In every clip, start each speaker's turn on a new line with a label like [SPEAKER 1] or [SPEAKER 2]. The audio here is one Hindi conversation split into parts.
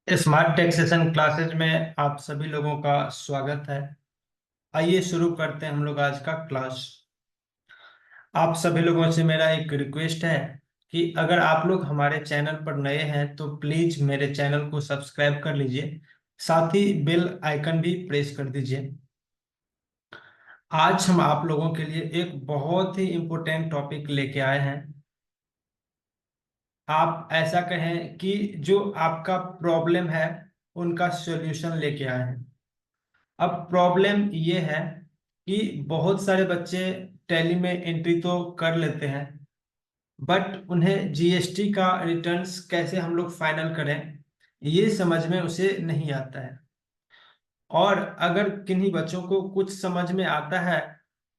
[SPEAKER 1] स्मार्ट टैक्सेशन क्लासेज में आप सभी लोगों का स्वागत है। आइए शुरू करते हैं हम लोग आज का क्लास। आप सभी लोगों से मेरा एक रिक्वेस्ट है कि अगर आप लोग हमारे चैनल पर नए हैं तो प्लीज मेरे चैनल को सब्सक्राइब कर लीजिए, साथ ही बेल आइकन भी प्रेस कर दीजिए। आज हम आप लोगों के लिए एक बहुत ही इम्पोर्टेंट टॉपिक लेके आए हैं। आप ऐसा कहें कि जो आपका प्रॉब्लम है उनका सॉल्यूशन लेके आए हैं। अब प्रॉब्लम ये है कि बहुत सारे बच्चे टैली में एंट्री तो कर लेते हैं, बट उन्हें जीएसटी का रिटर्न्स कैसे हम लोग फाइनल करें ये समझ में उसे नहीं आता है। और अगर किन्हीं बच्चों को कुछ समझ में आता है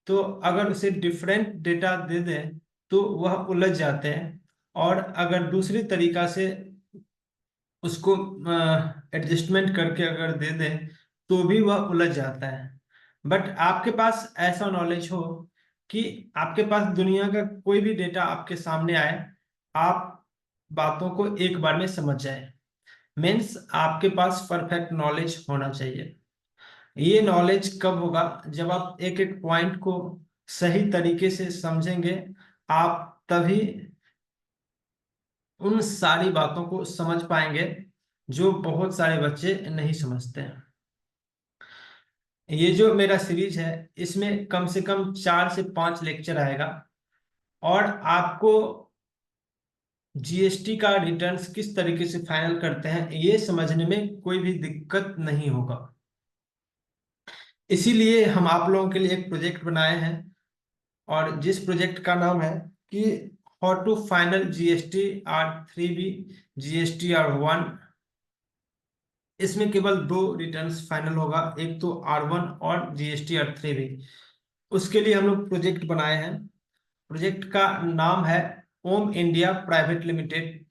[SPEAKER 1] तो अगर उसे डिफरेंट डेटा दे दें तो वह उलझ जाते हैं, और अगर दूसरी तरीका से उसको एडजस्टमेंट करके अगर दे दें तो भी वह उलझ जाता है। बट आपके पास ऐसा नॉलेज हो कि आपके पास दुनिया का कोई भी डेटा आपके सामने आए, आप बातों को एक बार में समझ जाए। मीन्स आपके पास परफेक्ट नॉलेज होना चाहिए। ये नॉलेज कब होगा? जब आप एक एक पॉइंट को सही तरीके से समझेंगे, आप तभी उन सारी बातों को समझ पाएंगे जो बहुत सारे बच्चे नहीं समझते हैं। ये जो मेरा सीरीज है इसमें कम से कम 4 से 5 लेक्चर आएगा, और आपको जीएसटी का रिटर्न्स किस तरीके से फाइनल करते हैं ये समझने में कोई भी दिक्कत नहीं होगा। इसीलिए हम आप लोगों के लिए एक प्रोजेक्ट बनाए हैं, और जिस प्रोजेक्ट का नाम है कि how to final GST R3B, GSTR1। इसमें केवल 2 रिटर्न्स फाइनल होगा, एक तो R1 और GSTR3B। उसके लिए हम लोग प्रोजेक्ट बनाए हैं। प्रोजेक्ट का नाम है ओम इंडिया प्राइवेट लिमिटेड।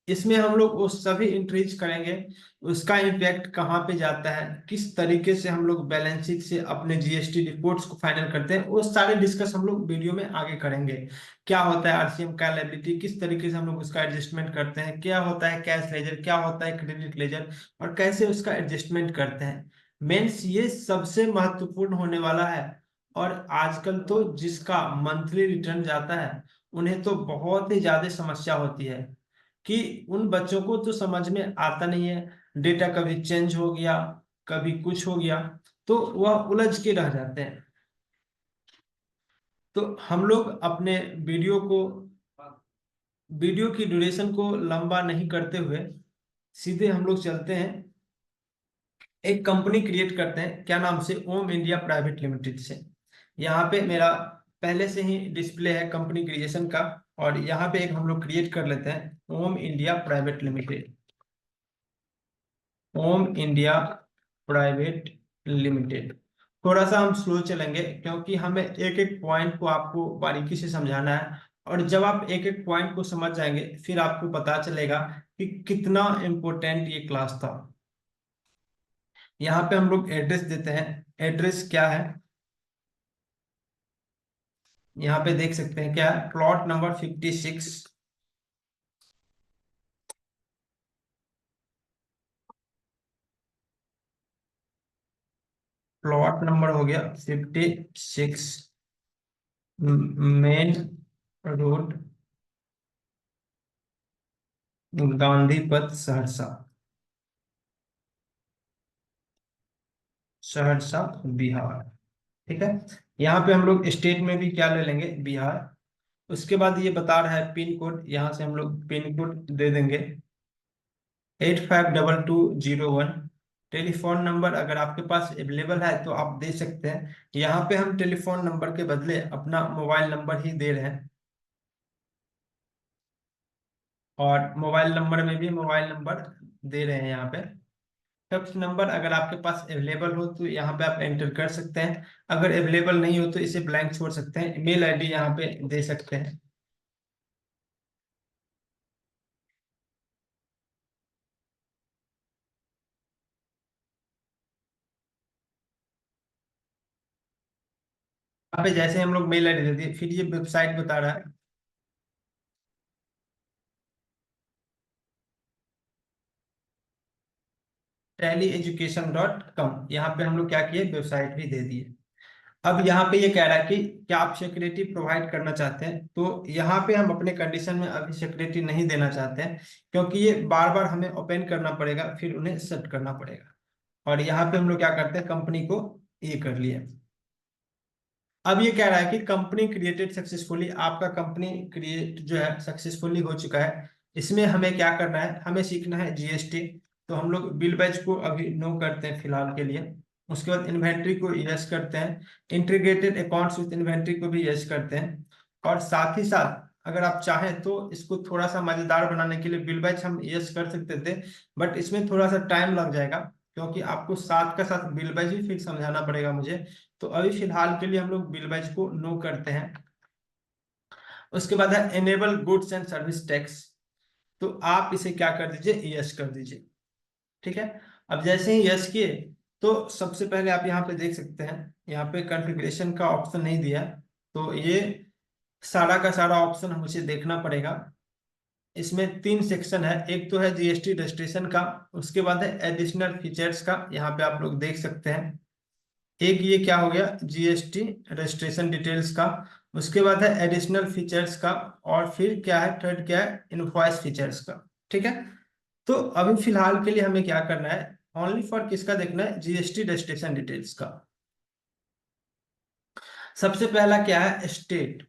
[SPEAKER 1] इसमें हम लोग वो सभी इंट्रीज करेंगे, उसका इम्पैक्ट कहाँ पे जाता है, किस तरीके से हम लोग बैलेंस शीट से अपने जीएसटी रिपोर्ट्स को फाइनल करते हैं, वो सारे डिस्कस हम लोग वीडियो में आगे करेंगे। क्या होता है आरसीएम का लायबिलिटी, किस तरीके से हम लोग उसका एडजस्टमेंट करते हैं, क्या होता है कैश लेजर, क्या होता है क्रेडिट लेजर, और कैसे उसका एडजस्टमेंट करते हैं। मेंस ये सबसे महत्वपूर्ण होने वाला है। और आजकल तो जिसका मंथली रिटर्न जाता है उन्हें तो बहुत ही ज्यादा समस्या होती है कि उन बच्चों को तो समझ में आता नहीं है। डेटा कभी चेंज हो गया, कभी कुछ हो गया, तो वह उलझ के रह जाते हैं। तो हम लोग अपने वीडियो को वीडियो की ड्यूरेशन को लंबा नहीं करते हुए सीधे हम लोग चलते हैं, एक कंपनी क्रिएट करते हैं। क्या नाम से? ओम इंडिया प्राइवेट लिमिटेड से। यहाँ पे मेरा पहले से ही डिस्प्ले है कंपनी क्रिएशन का, और यहाँ पे एक हम लोग क्रिएट कर लेते हैं ओम इंडिया प्राइवेट लिमिटेड। ओम इंडिया प्राइवेट लिमिटेड। थोड़ा सा हम स्लो चलेंगे क्योंकि हमें एक एक पॉइंट को आपको बारीकी से समझाना है, और जब आप एक एक पॉइंट को समझ जाएंगे फिर आपको पता चलेगा कि कितना इम्पोर्टेंट ये क्लास था। यहाँ पे हम लोग एड्रेस देते हैं। एड्रेस क्या है यहाँ पे देख सकते हैं, क्या है? Plot number 56। प्लॉट नंबर हो गया 56, मेन रोड, गांधी पथ, सहरसा। सहरसा बिहार। ठीक है। यहाँ पे हम लोग स्टेट में भी क्या ले लेंगे? बिहार। उसके बाद ये बता रहा है पिन कोड, यहाँ से हम लोग पिन कोड दे देंगे 852201। टेलीफोन नंबर अगर आपके पास अवेलेबल है तो आप दे सकते हैं। यहाँ पे हम टेलीफोन नंबर के बदले अपना मोबाइल नंबर ही दे रहे हैं, और मोबाइल नंबर में भी मोबाइल नंबर दे रहे हैं यहाँ पे। फैक्स नंबर अगर आपके पास अवेलेबल हो तो यहाँ पे आप एंटर कर सकते हैं, अगर अवेलेबल नहीं हो तो इसे ब्लैंक छोड़ सकते हैं। ईमेल आईडी यहाँ पे दे सकते हैं। यहाँ पे जैसे हम लोग मेल आईडी दे दिए, फिर ये वेबसाइट बता रहा है। tallyeducation.com, यहाँ पे हम लोग क्या किए, वेबसाइट भी दे दिए। अब यहाँ पे ये कह रहा है कि क्या आप सिक्योरिटी प्रोवाइड करना चाहते हैं, तो यहाँ पे हम अपने कंडीशन में अभी सिक्योरिटी नहीं देना चाहते हैं, क्योंकि ये बार बार हमें ओपन करना पड़ेगा, फिर उन्हें सेट करना पड़ेगा। और यहाँ पे हम लोग क्या करते हैं, कंपनी को ये कर लिए। अब ये कह रहा है कि कंपनी क्रिएटेड सक्सेसफुली, आपका कंपनी क्रिएट जो है सक्सेसफुली हो चुका है। इसमें हमें क्या करना है, हमें सीखना है जीएसटी। तो हम लोग बिल बैच को अभी नो करते हैं फिलहाल के लिए। उसके बाद इन्वेंट्री को यस करते हैं, इंटीग्रेटेड अकाउंट्स विद इन्वेंट्री को भी यस करते हैं। और साथ ही साथ अगर आप चाहें तो इसको थोड़ा सा मजेदार बनाने के लिए बिल बैच हम यस कर सकते थे, बट इसमें थोड़ा सा टाइम लग जाएगा, क्योंकि आपको साथ का साथ बिल बैच भी फिर समझाना पड़ेगा मुझे। तो अभी फिलहाल के लिए हम लोग बिल बैच को नो करते हैं। उसके बाद है enable goods and service tax, तो आप इसे क्या कर दीजिए, यस कर दीजिए। ठीक है। अब जैसे ही यस किए, तो सबसे पहले आप यहाँ पे देख सकते हैं, यहाँ पे कॉन्फ़िगरेशन का ऑप्शन नहीं दिया, तो ये सारा का सारा ऑप्शन मुझे देखना पड़ेगा। इसमें 3 सेक्शन है, एक तो है जीएसटी रजिस्ट्रेशन का, उसके बाद है एडिशनल फीचर्स का, यहाँ पे आप लोग देख सकते हैं। एक ये क्या हो गया, जीएसटी रजिस्ट्रेशन डिटेल्स का, उसके बाद है एडिशनल फीचर्स का, और फिर क्या है, थर्ड क्या है, इनवॉइस फीचर्स का। ठीक है। तो अभी फिलहाल के लिए हमें क्या करना है, ओनली फॉर किसका देखना है, जीएसटी रजिस्ट्रेशन डिटेल्स का। सबसे पहला क्या है, स्टेट।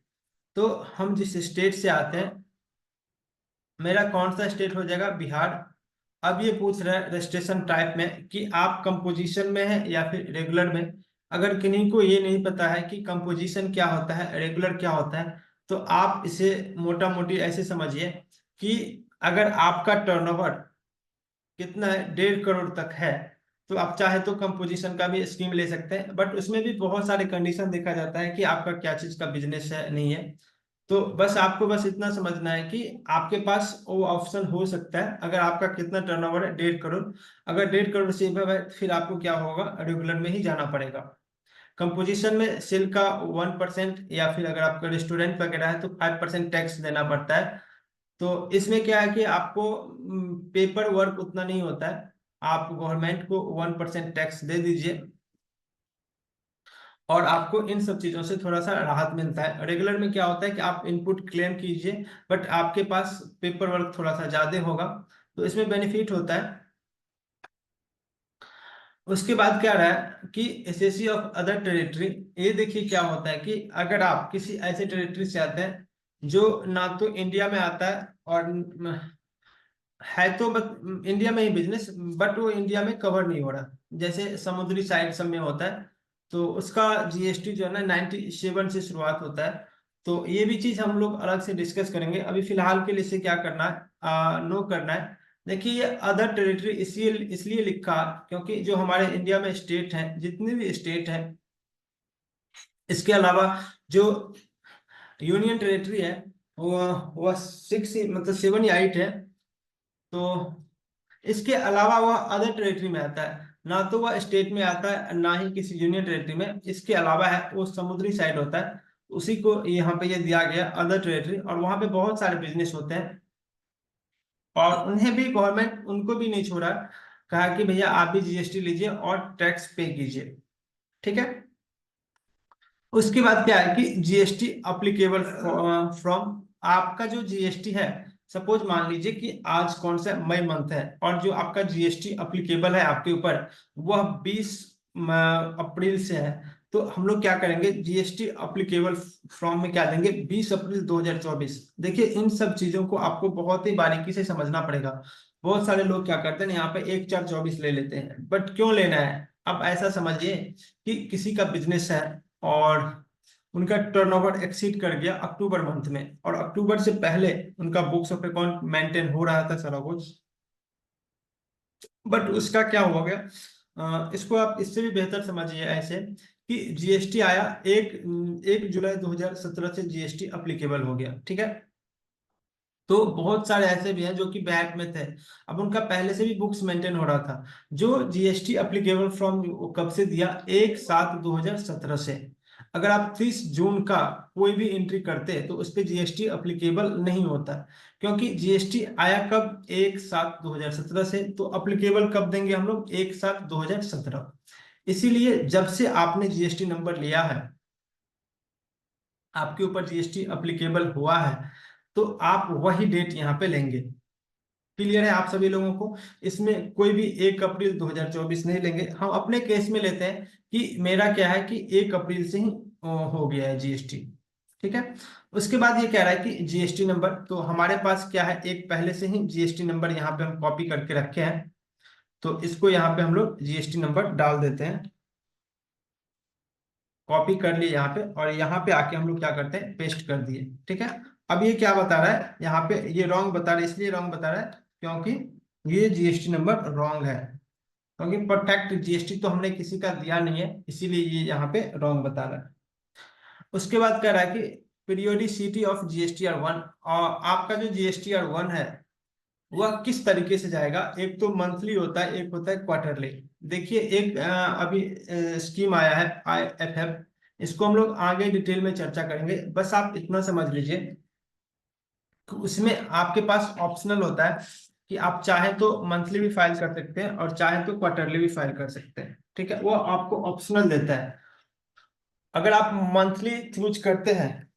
[SPEAKER 1] तो हम जिस स्टेट से आते हैं, मेरा कौन सा स्टेट हो जाएगा, बिहार। अब ये पूछ रहा है रजिस्ट्रेशन टाइप में कि आप कंपोजिशन में है या फिर रेगुलर में। अगर किन्हीं को ये नहीं पता है कि कंपोजिशन क्या होता है, रेगुलर क्या होता है, तो आप इसे मोटा मोटी ऐसे समझिए कि अगर आपका टर्नओवर कितना है, 1.5 करोड़ तक है, तो आप चाहे तो कंपोजिशन का भी स्कीम ले सकते हैं, बट उसमें भी बहुत सारे कंडीशन देखा जाता है कि आपका क्या चीज का बिजनेस है, नहीं है। तो बस आपको बस इतना समझना है कि आपके पास वो ऑप्शन हो सकता है, अगर आपका कितना टर्नओवर है, 1.5 करोड़। अगर 1.5 करोड़ से ऊपर है, फिर आपको क्या होगा, रेगुलर में ही जाना पड़ेगा। कंपोजिशन में सेल का 1%, या फिर अगर आपका रेस्टोरेंट वगैरह है तो 5% टैक्स देना पड़ता है। तो इसमें क्या है कि आपको पेपर वर्क उतना नहीं होता है, आप गवर्नमेंट को 1% टैक्स दे दीजिए, और आपको इन सब चीजों से थोड़ा सा राहत मिलता है। रेगुलर में क्या होता है कि आप इनपुट क्लेम कीजिए, बट आपके पास पेपर वर्क थोड़ा सा ज्यादा होगा, तो इसमें बेनिफिट होता है। उसके बाद क्या रहा है कि एसएससी ऑफ अदर टेरिटरी, ये देखिए क्या होता है कि अगर आप किसी ऐसे टेरिटरी से आते हैं जो ना तो इंडिया में आता है, और है तो बस इंडिया में ही बिजनेस, बट वो इंडिया में कवर नहीं हो रहा, जैसे समुद्री साइड सब में होता है, तो उसका जीएसटी जो है ना 97 से शुरुआत होता है। तो ये भी चीज हम लोग अलग से डिस्कस करेंगे, अभी फिलहाल के लिए इसे क्या करना है, नो करना है। देखिए ये अदर टेरिटरी इसलिए इसलिए लिखा, क्योंकि जो हमारे इंडिया में स्टेट हैं, जितने भी स्टेट हैं, इसके अलावा जो यूनियन टेरिटरी है, वो वह 6 मतलब 7 या 8 है। तो इसके अलावा वह अदर टेरिटरी में आता है, ना तो वह स्टेट में आता है, ना ही किसी यूनियन टेरिटरी में। इसके अलावा है वो समुद्री साइड होता है, उसी को यहाँ पे ये दिया गया अदर टेरिटरी, और वहां पे बहुत सारे बिजनेस होते हैं, और उन्हें भी गवर्नमेंट उनको भी नहीं छोड़ा, कहा कि भैया आप भी जीएसटी लीजिए और टैक्स पे कीजिए। ठीक है। उसके बाद क्या है कि जीएसटी अप्लीकेबल फ्रॉम, आपका जो जीएसटी है, सपोज मान लीजिए कि आज कौन सा मई मंथ है, और जो आपका जीएसटी अप्लीकेबल है आपके ऊपर, वह 20 अप्रैल से है। तो हम लोग क्या करेंगे, जीएसटी अप्लीकेबल फ्रॉम में क्या देंगे, 20 अप्रैल 2024। देखिए इन सब चीजों को आपको बहुत ही बारीकी से समझना पड़ेगा। बहुत सारे लोग क्या करते हैं, यहाँ पे 1/4/24 ले लेते हैं, बट क्यों लेना है, अब ऐसा समझिए कि किसी का बिजनेस है, और उनका टर्नओवर एक्सीड कर गया अक्टूबर मंथ में, और अक्टूबर से पहले उनका बुक्स ऑफ अकाउंट मेंटेन हो रहा था सारा कुछ, बट उसका क्या हो गया, इसको आप इससे भी बेहतर समझिए ऐसे कि जीएसटी आया 1 जुलाई 2017 से जीएसटी अप्लीकेबल हो गया। ठीक है। तो बहुत सारे ऐसे भी हैं जो कि बैक में थे, अब उनका पहले से भी बुक्स मेंटेन हो रहा था। जो जीएसटी अप्लीकेबल फ्रॉम कब से दिया, 1/7/2017 से। अगर आप 30 जून का कोई भी एंट्री करते हैं तो उस पर जीएसटी अप्लीकेबल नहीं होता, क्योंकि जीएसटी आया कब, 1/7/2017 से, तो अप्लीकेबल कब देंगे हम लोग, 1/7/2017। इसीलिए जब से आपने जीएसटी नंबर लिया है, आपके ऊपर जीएसटी अप्लीकेबल हुआ है, तो आप वही डेट यहाँ पे लेंगे। क्लियर है आप सभी लोगों को? इसमें कोई भी 1 अप्रैल 2024 नहीं लेंगे। हम अपने केस में लेते हैं कि मेरा क्या है कि 1 अप्रैल से ही हो गया है जीएसटी। ठीक है। उसके बाद ये कह रहा है कि जीएसटी नंबर, तो हमारे पास क्या है, एक पहले से ही जीएसटी नंबर यहाँ पे हम कॉपी करके रखे हैं, तो इसको यहाँ पे हम लोग जीएसटी नंबर डाल देते हैं। कॉपी कर लिए यहाँ पे, और यहाँ पे आके हम लोग क्या करते हैं, पेस्ट कर दिए। ठीक है। अब ये क्या बता रहा है यहाँ पे, ये रॉन्ग बता रहा है, इसलिए रॉन्ग बता रहा है क्योंकि ये जीएसटी नंबर रॉन्ग है, क्योंकि परफेक्ट जीएसटी तो हमने किसी का दिया नहीं है, इसीलिए ये यहाँ पे रॉन्ग बता रहा है। उसके बाद कह रहा है कि पीरियोडिसिटी ऑफ जीएसटीआर 1, और आपका जो जीएसटीआर 1 है वह किस तरीके से जाएगा। एक तो मंथली होता है, एक होता है क्वार्टरली। देखिए एक अभी स्कीम आया है IFF, इसको हम लोग आगे डिटेल में चर्चा करेंगे, बस आप इतना समझ लीजिए कि उसमें आपके पास ऑप्शनल होता है कि आप चाहे तो मंथली भी फाइल कर सकते हैं और चाहे तो क्वार्टरली भी फाइल कर सकते हैं। ठीक है, वो आपको ऑप्शनल देता है। अगर आप मंथली चूज करते हैं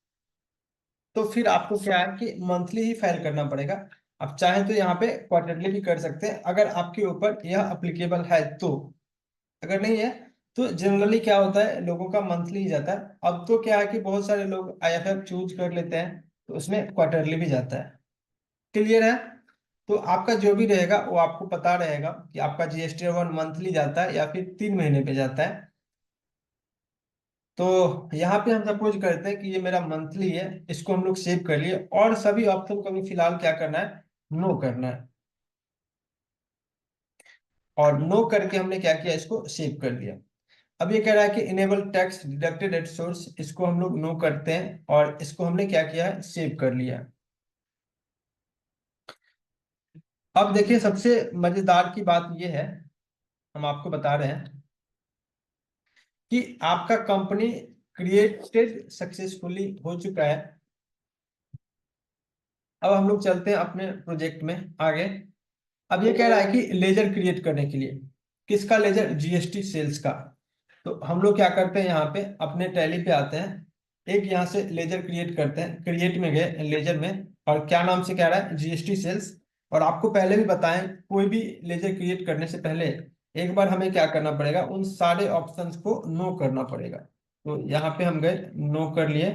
[SPEAKER 1] तो फिर आपको क्या है कि मंथली ही फाइल करना पड़ेगा। आप चाहे तो यहाँ पे क्वार्टरली भी कर सकते हैं, अगर आपके ऊपर यह अप्लीकेबल है तो। अगर नहीं है तो जनरली क्या होता है, लोगों का मंथली ही जाता है। अब तो क्या है कि बहुत सारे लोग IFF चूज कर लेते हैं, तो उसमें क्वार्टरली भी जाता है। क्लियर है? तो आपका जो भी रहेगा वो आपको पता रहेगा कि आपका GST 1 मंथली जाता है या फिर 3 महीने पे जाता है। तो यहाँ पे हम सपोज करते हैं कि ये मेरा मंथली है, इसको हम लोग सेव कर लिए, और सभी ऑप्शन को भी फिलहाल क्या करना है, नो करना है। और नो करके हमने क्या किया, इसको सेव कर दिया। अब ये कह रहा है कि enable tax deducted at source, इसको हम लोग नो करते हैं, और इसको हमने क्या किया है, सेव कर लिया। अब देखिए सबसे मजेदार की बात ये है, हम आपको बता रहे हैं कि आपका कंपनी क्रिएटेड सक्सेसफुली हो चुका है। अब हम लोग चलते हैं अपने प्रोजेक्ट में आगे। अब ये कह रहा है कि लेजर क्रिएट करने के लिए, किसका लेजर, जीएसटी सेल्स का। तो हम लोग क्या करते हैं, यहाँ पे अपने टैली पे आते हैं, एक यहाँ से लेजर क्रिएट करते हैं, क्रिएट में गए लेजर में, और क्या नाम से कह रहा है, जीएसटी सेल्स। और आपको पहले भी बताएं, कोई भी लेजर क्रिएट करने से पहले एक बार हमें क्या करना पड़ेगा, उन सारे ऑप्शंस को नो करना पड़ेगा। तो यहाँ पे हम गए, नो कर लिए।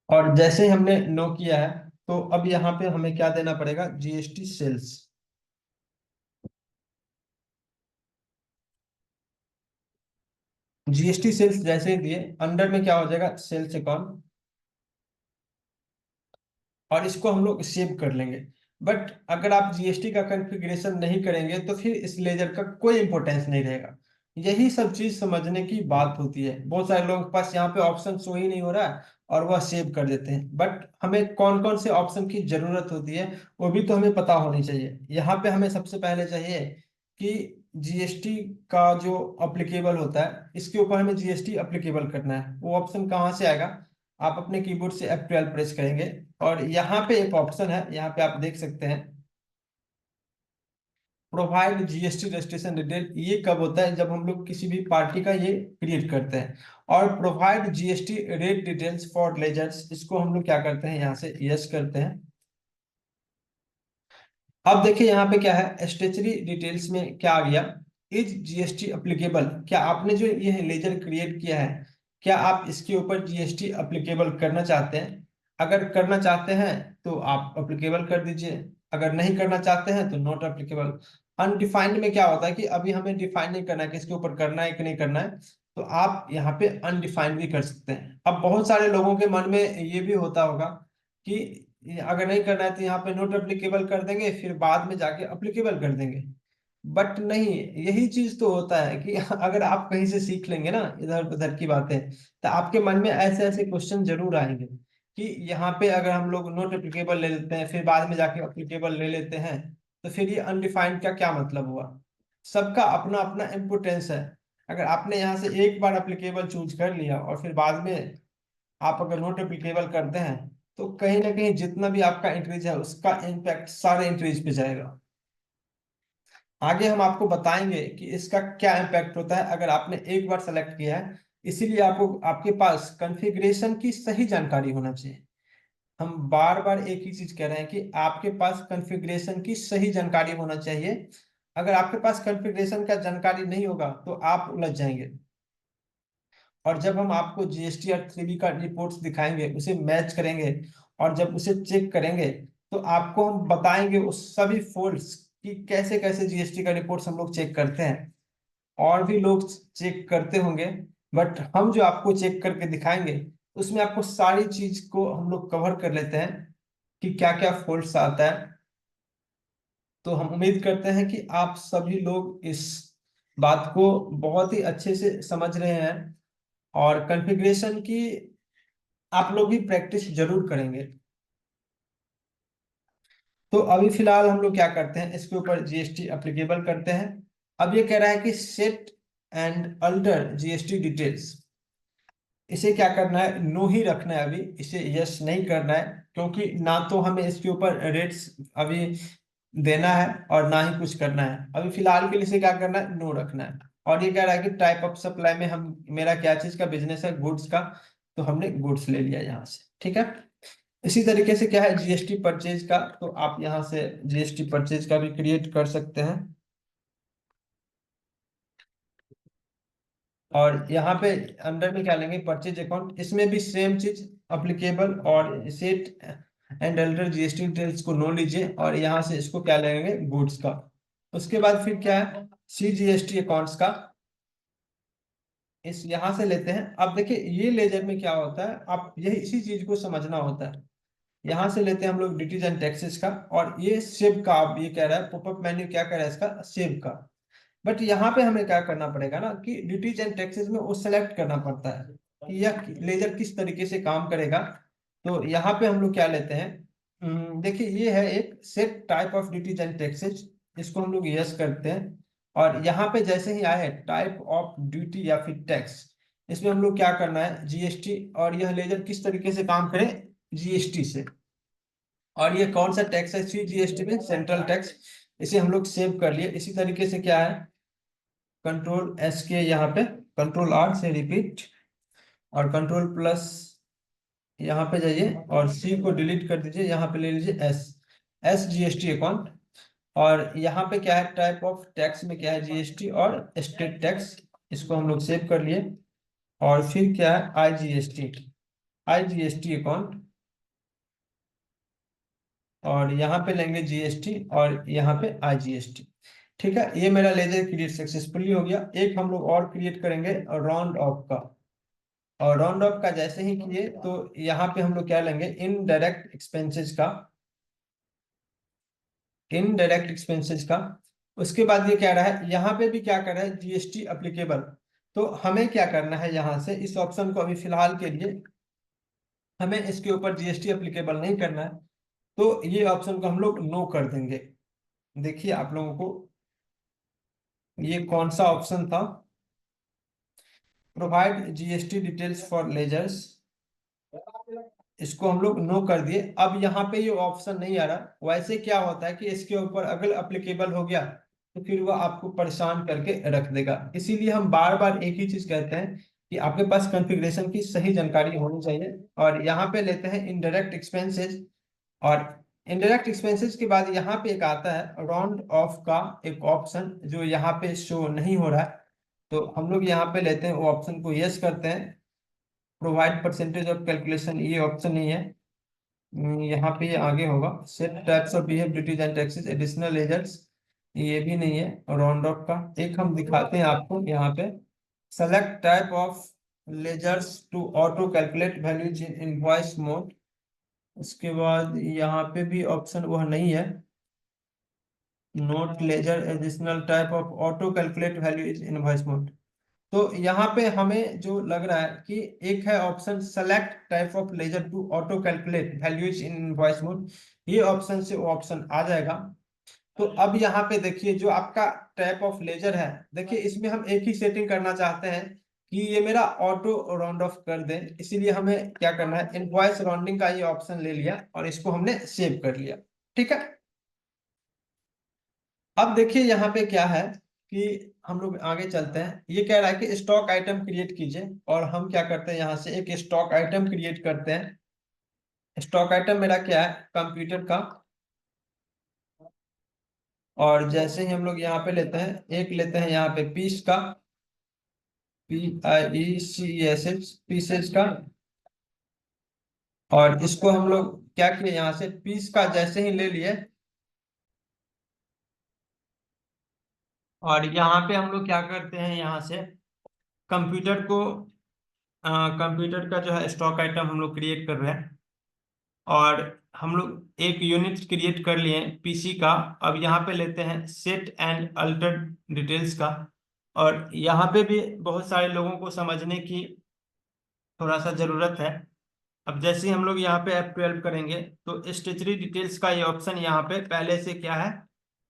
[SPEAKER 1] और जैसे ही हमने नो किया है, तो अब यहाँ पे हमें क्या देना पड़ेगा, जीएसटी सेल्स। जीएसटी सेल्स जैसे ही दिए, अंडर में क्या हो जाएगा, सेल्स अकाउंट, और इसको हम लोग सेव कर लेंगे। बट अगर आप जीएसटी का कॉन्फ़िगरेशन नहीं करेंगे तो फिर इस लेजर का कोई इंपॉर्टेंस नहीं रहेगा। यही सब चीज समझने की बात होती है। बहुत सारे लोगों के पास यहाँ पे ऑप्शन शो ही नहीं हो रहा है और वह सेव कर देते हैं, बट हमें कौन कौन से ऑप्शन की जरूरत होती है वो भी तो हमें पता होनी चाहिए। यहाँ पे हमें सबसे पहले चाहिए कि जीएसटी का जो अप्लीकेबल होता है, इसके ऊपर हमें जीएसटी अप्लीकेबल करना है। वो ऑप्शन कहाँ से आएगा, आप अपने कीबोर्ड से F12 प्रेस करेंगे, और यहाँ पे एक ऑप्शन है, यहाँ पे आप देख सकते हैं, प्रोवाइड जीएसटी रजिस्ट्रेशन डिटेल। ये कब होता है, जब हम लोग किसी भी पार्टी का ये क्रिएट करते हैं। और provide GST rate details for ledgers, इसको हम लोग क्या करते हैं, यहाँ से यस करते हैं। अब देखिए यहाँ पे क्या है, स्टेचरी डिटेल्स में क्या आ गया, इज जीएसटी अप्लीकेबल। क्या आपने जो ये लेजर क्रिएट किया है, क्या आप इसके ऊपर जीएसटी अप्लीकेबल करना चाहते हैं? अगर करना चाहते हैं तो आप अप्लीकेबल कर दीजिए, अगर नहीं करना चाहते हैं तो नॉट अप्लीकेबल। अनडिफाइंड में क्या होता है कि अभी हमें डिफाइन नहीं करना है कि इसके ऊपर करना है कि नहीं करना है, तो आप यहाँ पे अनडिफाइंड भी कर सकते हैं। अब बहुत सारे लोगों के मन में ये भी होता होगा कि अगर नहीं करना है तो यहाँ पे नोट अप्लीकेबल कर देंगे, फिर बाद में जाके अप्लीकेबल कर देंगे। बट नहीं, यही चीज तो होता है कि अगर आप कहीं से सीख लेंगे ना इधर उधर की बातें, तो आपके मन में ऐसे ऐसे क्वेश्चन जरूर आएंगे कि यहाँ पे अगर हम लोग नॉट एप्लीकेबल ले लेते हैं फिर बाद में जाके एप्लीकेबल ले लेते हैं, तो फिर ये अनडिफाइंड का क्या मतलब हुआ? सबका अपना अपना इम्पोर्टेंस है। अगर आपने यहाँ से एक बार एप्लीकेबल चूज कर लिया और फिर बाद में आप अगर नॉट एप्लीकेबल करते हैं, तो कहीं ना कहीं जितना भी आपका इंक्रीज है उसका इम्पैक्ट सारे इंक्रीज पे जाएगा। आगे हम आपको बताएंगे कि इसका क्या इम्पैक्ट होता है अगर आपने एक बार सेलेक्ट किया है। इसीलिए आपको आपके पास कॉन्फ़िगरेशन की सही जानकारी होना चाहिए। हम बार बार एक ही चीज कह रहे हैं कि आपके पास कॉन्फ़िगरेशन की सही जानकारी होना चाहिए। अगर आपके पास कॉन्फ़िगरेशन का जानकारी नहीं होगा तो आप उलझ जाएंगे। और जब हम आपको जीएसटी और 3B का रिपोर्ट्स दिखाएंगे, उसे मैच करेंगे और जब उसे चेक करेंगे, तो आपको हम बताएंगे उस सभी फोल्ड्स कि कैसे कैसे जीएसटी का रिपोर्ट्स हम लोग चेक करते हैं। और भी लोग चेक करते होंगे, बट हम जो आपको चेक करके दिखाएंगे उसमें आपको सारी चीज को हम लोग कवर कर लेते हैं कि क्या क्या फॉल्ट्स आता है। तो हम उम्मीद करते हैं कि आप सभी लोग इस बात को बहुत ही अच्छे से समझ रहे हैं और कॉन्फ़िगरेशन की आप लोग भी प्रैक्टिस जरूर करेंगे। तो अभी फिलहाल हम लोग क्या करते हैं, इसके ऊपर जीएसटी एप्लीकेबल करते हैं। अब ये कह रहा है कि set and alter GST details, इसे क्या करना है, नो ही रखना है। अभी इसे यस नहीं करना है, क्योंकि ना तो हमें इसके ऊपर रेट्स अभी देना है और ना ही कुछ करना है। अभी फिलहाल के लिए इसे क्या करना है, नो रखना है। और ये कह रहा है कि टाइप ऑफ सप्लाई में हम, मेरा क्या चीज का बिजनेस है, गुड्स का, तो हमने गुड्स ले लिया यहाँ से। ठीक है। इसी तरीके से क्या है जीएसटी परचेज का, तो आप यहाँ से जीएसटी परचेज का भी क्रिएट कर सकते हैं। और यहाँ पे अंडर में क्या लेंगे, परचेज अकाउंट, इसमें भी सेम चीज अप्लीकेबल, और set and alter GST details को नो लीजिए और यहाँ से इसको क्या लेंगे, गुड्स का। उसके बाद फिर क्या है, सी जीएसटी अकाउंट्स का, इस यहाँ से लेते हैं। अब देखिए ये लेजर में क्या होता है, आप यही इसी चीज को समझना होता है। यहाँ से लेते हैं हम लोग ड्यूटीज एंड टैक्सेस का, और ये सेव का, अब ये कह रहा है पॉपअप मेन्यू क्या कह रहा है इसका, सेव का। बट यहाँ पे हमें क्या करना पड़ेगा ना, कि ड्यूटीज एंड टैक्सेस में वो सेलेक्ट करना पड़ता है कि यह लेजर किस तरीके से काम करेगा। तो यहाँ पे हम लोग क्या लेते हैं, देखिए ये है एक set type of duties and taxes, इसको हम लोग यस करते हैं। और यहाँ पे जैसे ही आए टाइप ऑफ ड्यूटी या फिर टैक्स, इसमें हम लोग क्या करना है, जीएसटी, और यह लेजर किस तरीके से काम करे, जीएसटी से। और ये कौन सा टैक्स है, सी जीएसटी में सेंट्रल टैक्स, इसे हम लोग सेव कर लिए। इसी तरीके से क्या है, कंट्रोल एस के यहाँ पे, कंट्रोल आर से रिपीट, और कंट्रोल प्लस यहाँ पे जाइए और सी को डिलीट कर दीजिए, यहाँ पे ले लीजिए एस, एस जीएसटी अकाउंट। और यहाँ पे क्या है, टाइप ऑफ टैक्स में क्या है, जीएसटी और स्टेट टैक्स, इसको हम लोग सेव कर लिए। और फिर क्या है, आईजीएसटी, आईजीएसटी अकाउंट, और यहाँ पे लेंगे जीएसटी और यहाँ पे आईजीएसटी। ठीक है, ये मेरा लेजर क्रिएट सक्सेसफुली हो गया। एक हम लोग और क्रिएट करेंगे राउंड ऑफ का, और राउंड ऑफ का जैसे ही किए तो यहाँ पे हम लोग क्या लेंगे, इनडायरेक्ट एक्सपेंसेस का, इनडायरेक्ट एक्सपेंसेस का। उसके बाद ये कह रहा है, यहाँ पे भी क्या कर रहा है, जीएसटी अप्लीकेबल। तो हमें क्या करना है, यहाँ से इस ऑप्शन को अभी फिलहाल के लिए हमें इसके ऊपर जीएसटी अप्लीकेबल नहीं करना है, तो ये ऑप्शन को हम लोग नो कर देंगे। देखिए आप लोगों को ये कौन सा ऑप्शन था, provide GST details for ledgers, इसको हम लोग नो कर दिए। अब यहाँ पे ये ऑप्शन नहीं आ रहा। वैसे क्या होता है कि इसके ऊपर अगर अप्लीकेबल हो गया तो फिर वो आपको परेशान करके रख देगा। इसीलिए हम बार बार एक ही चीज कहते हैं कि आपके पास कॉन्फ़िगरेशन की सही जानकारी होनी चाहिए। और यहाँ पे लेते हैं इनडायरेक्ट एक्सपेंसेस, और इनडायरेक्ट एक्सपेंसेस के बाद यहाँ पे एक आता है राउंड ऑफ का एक ऑप्शन, जो यहाँ पे शो नहीं हो रहा है। तो हम लोग यहाँ पे लेते हैं वो ऑप्शन को यस करते हैं। प्रोवाइड परसेंटेज ऑफ कैलकुलेशन, ये ऑप्शन नहीं है, यहाँ पे ये आगे होगा। Set types of behave duties and taxes additional ledgers, ये भी नहीं है। राउंड ऑफ का एक हम दिखाते हैं आपको यहाँ पे, select type of ledgers to auto calculate values in invoice mode. उसके बाद यहाँ पे भी ऑप्शन वह नहीं है, note ledger additional type of auto calculate value is invoice mode. तो यहाँ पे हमें जो लग रहा है कि एक है option select type of ledger to auto calculate values in invoice mode, ये ऑप्शन से वो ऑप्शन आ जाएगा। तो अब यहाँ पे देखिए जो आपका टाइप ऑफ लेजर है, देखिए इसमें हम एक ही सेटिंग करना चाहते हैं कि ये मेरा ऑटो राउंड ऑफ कर दे, इसीलिए हमें क्या करना है, इनवॉइस राउंडिंग का ये ऑप्शन ले लिया और इसको हमने सेव कर लिया। ठीक है, अब देखिए यहाँ पे क्या है कि हम लोग आगे चलते हैं। ये कह रहा है कि स्टॉक आइटम क्रिएट कीजिए, और हम क्या करते हैं, यहाँ से एक स्टॉक आइटम क्रिएट करते हैं। स्टॉक आइटम मेरा क्या है, कंप्यूटर का। और जैसे ही हम लोग यहाँ पे लेते हैं, एक लेते हैं यहाँ पे पीस का, PIECES, पीसेस का। और इसको हम लोग क्या किए, यहाँ से पीस का जैसे ही ले लिए, और यहाँ पे हम लोग क्या करते हैं, यहाँ से कंप्यूटर को, कंप्यूटर का जो है स्टॉक आइटम हम लोग क्रिएट कर रहे हैं, और हम लोग एक यूनिट क्रिएट कर लिए पीसी का। अब यहाँ पे लेते हैं सेट एंड अल्टर डिटेल्स का, और यहाँ पे भी बहुत सारे लोगों को समझने की थोड़ा सा जरूरत है। अब जैसे ही हम लोग यहाँ पे F12 करेंगे, तो स्टेचरी डिटेल्स का ये ऑप्शन यहाँ पे पहले से क्या है,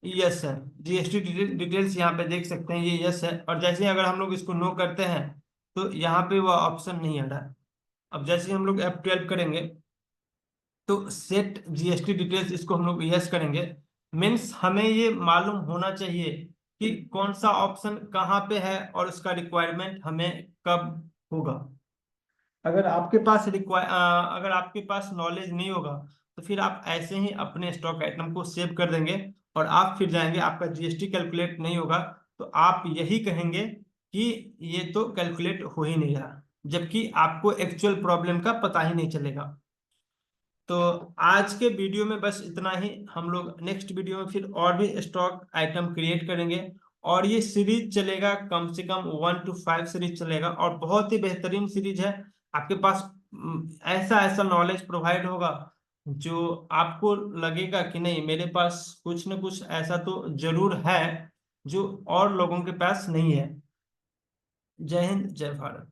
[SPEAKER 1] यस है। जीएसटी डिटेल्स यहाँ पे देख सकते हैं, ये यस है। और जैसे ही अगर हम लोग इसको नो करते हैं, तो यहाँ पे वो ऑप्शन नहीं आ रहा है। अब जैसे ही हम लोग F12 करेंगे, तो सेट जीएसटी डिटेल्स इसको हम लोग यस करेंगे। मीन्स हमें ये मालूम होना चाहिए कि कौन सा ऑप्शन कहाँ पे है और उसका रिक्वायरमेंट हमें कब होगा। अगर आपके पास नॉलेज नहीं होगा, तो फिर आप ऐसे ही अपने स्टॉक आइटम को सेव कर देंगे, और आप फिर जाएंगे, आपका जीएसटी कैलकुलेट नहीं होगा, तो आप यही कहेंगे कि ये तो कैलकुलेट हो ही नहीं रहा, जबकि आपको एक्चुअल प्रॉब्लम का पता ही नहीं चलेगा। तो आज के वीडियो में बस इतना ही। हम लोग नेक्स्ट वीडियो में फिर और भी स्टॉक आइटम क्रिएट करेंगे, और ये सीरीज चलेगा, कम से कम 1 to 5 सीरीज चलेगा, और बहुत ही बेहतरीन सीरीज है। आपके पास ऐसा ऐसा नॉलेज प्रोवाइड होगा जो आपको लगेगा कि नहीं, मेरे पास कुछ न कुछ ऐसा तो जरूर है जो और लोगों के पास नहीं है। जय हिंद, जय भारत।